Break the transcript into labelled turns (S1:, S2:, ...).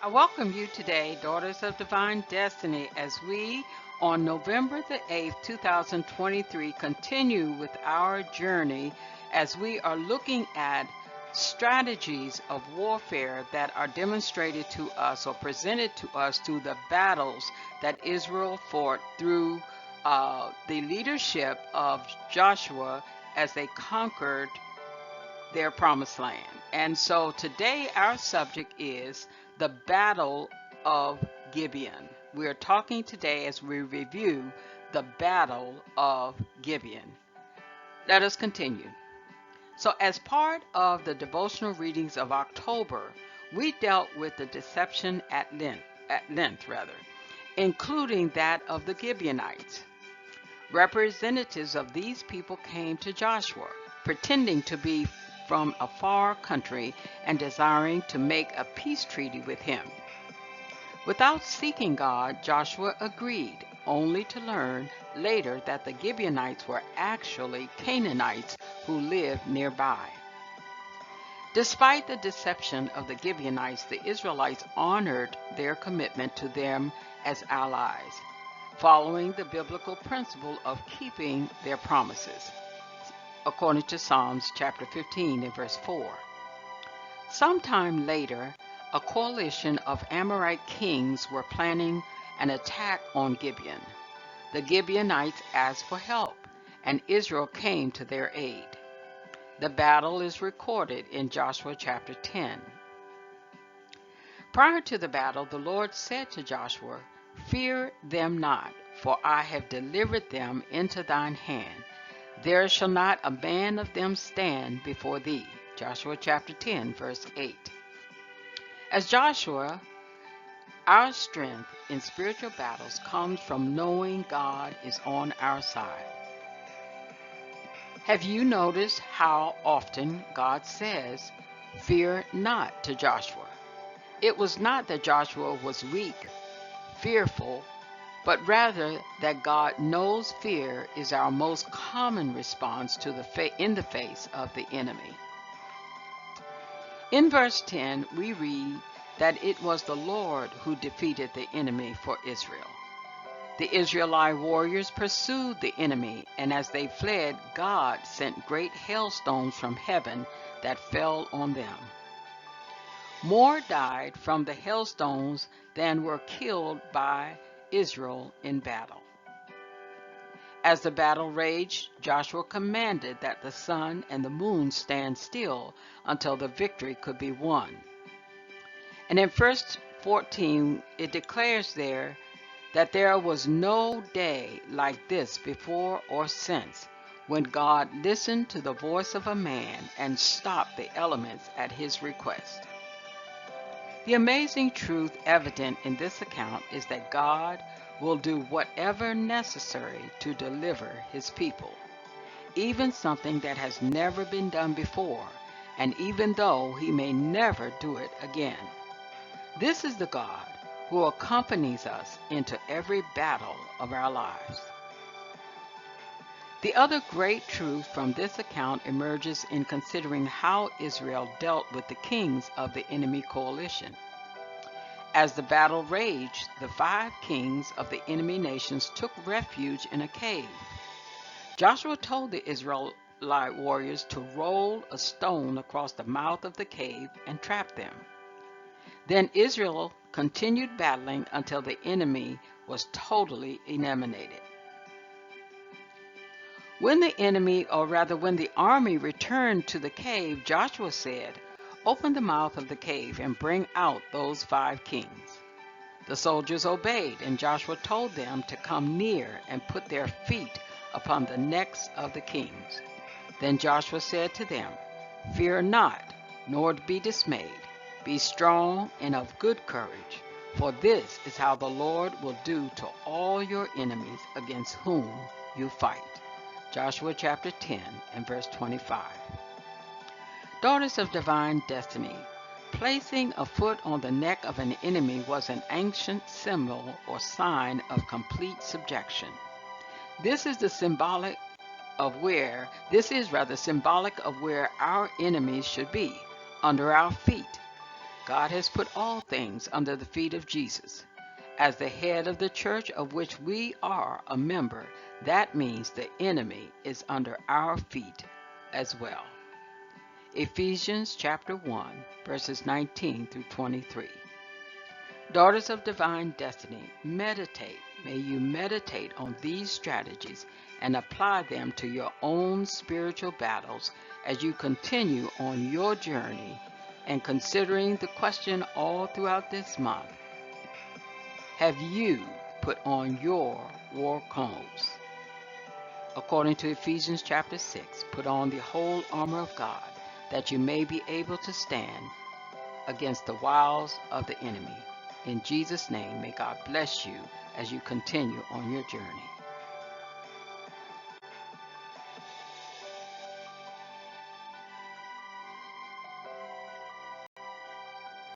S1: I welcome you today, Daughters of Divine Destiny, as we, on November the 8th, 2023, continue with our journey as we are looking at strategies of warfare that are demonstrated to us or presented to us through the battles that Israel fought through the leadership of Joshua as they conquered their promised land. And so today our subject is the Battle of Gibeon. We are talking today as we review the Battle of Gibeon. Let us continue. So as part of the devotional readings of October, we dealt with the deception at length, including that of the Gibeonites. Representatives of these people came to Joshua, pretending to be from a far country and desiring to make a peace treaty with him. Without seeking God, Joshua agreed, only to learn later that the Gibeonites were actually Canaanites who lived nearby. Despite the deception of the Gibeonites, the Israelites honored their commitment to them as allies, following the biblical principle of keeping their promises, according to Psalms chapter 15 and verse 4. Sometime later, a coalition of Amorite kings were planning an attack on Gibeon. The Gibeonites asked for help, and Israel came to their aid. The battle is recorded in Joshua chapter 10. Prior to the battle, the Lord said to Joshua, "Fear them not, for I have delivered them into thine hand. There shall not a man of them stand before thee." Joshua chapter 10, verse 8. As Joshua, our strength in spiritual battles comes from knowing God is on our side. Have you noticed how often God says, "Fear not," to Joshua? It was not that Joshua was weak, fearful, but rather that God knows fear is our most common response to in the face of the enemy. In verse 10, we read that it was the Lord who defeated the enemy for Israel. The Israelite warriors pursued the enemy, and as they fled, God sent great hailstones from heaven that fell on them. More died from the hailstones than were killed by Israel in battle. As the battle raged, Joshua commanded that the sun and the moon stand still until the victory could be won. And in verse 14, it declares there that there was no day like this before or since, when God listened to the voice of a man and stopped the elements at his request. The amazing truth evident in this account is that God will do whatever necessary to deliver his people, even something that has never been done before, and even though he may never do it again. This is the God who accompanies us into every battle of our lives. The other great truth from this account emerges in considering how Israel dealt with the kings of the enemy coalition. As the battle raged, the 5 kings of the enemy nations took refuge in a cave. Joshua told the Israelite warriors to roll a stone across the mouth of the cave and trap them. Then Israel continued battling until the enemy was totally eliminated. When the army returned to the cave, Joshua said, "Open the mouth of the cave and bring out those 5 kings." The soldiers obeyed, and Joshua told them to come near and put their feet upon the necks of the kings. Then Joshua said to them, "Fear not, nor be dismayed. Be strong and of good courage, for this is how the Lord will do to all your enemies against whom you fight." Joshua chapter 10 and verse 25. Daughters of Divine Destiny, placing a foot on the neck of an enemy was an ancient symbol or sign of complete subjection. This is symbolic of where our enemies should be, under our feet. God has put all things under the feet of Jesus. As the head of the church of which we are a member, that means the enemy is under our feet as well. Ephesians chapter 1, verses 19 through 23. Daughters of Divine Destiny, meditate. May you meditate on these strategies and apply them to your own spiritual battles as you continue on your journey and considering the question all throughout this month. Have you put on your war clothes? According to Ephesians chapter 6, put on the whole armor of God that you may be able to stand against the wiles of the enemy. In Jesus' name, may God bless you as you continue on your journey.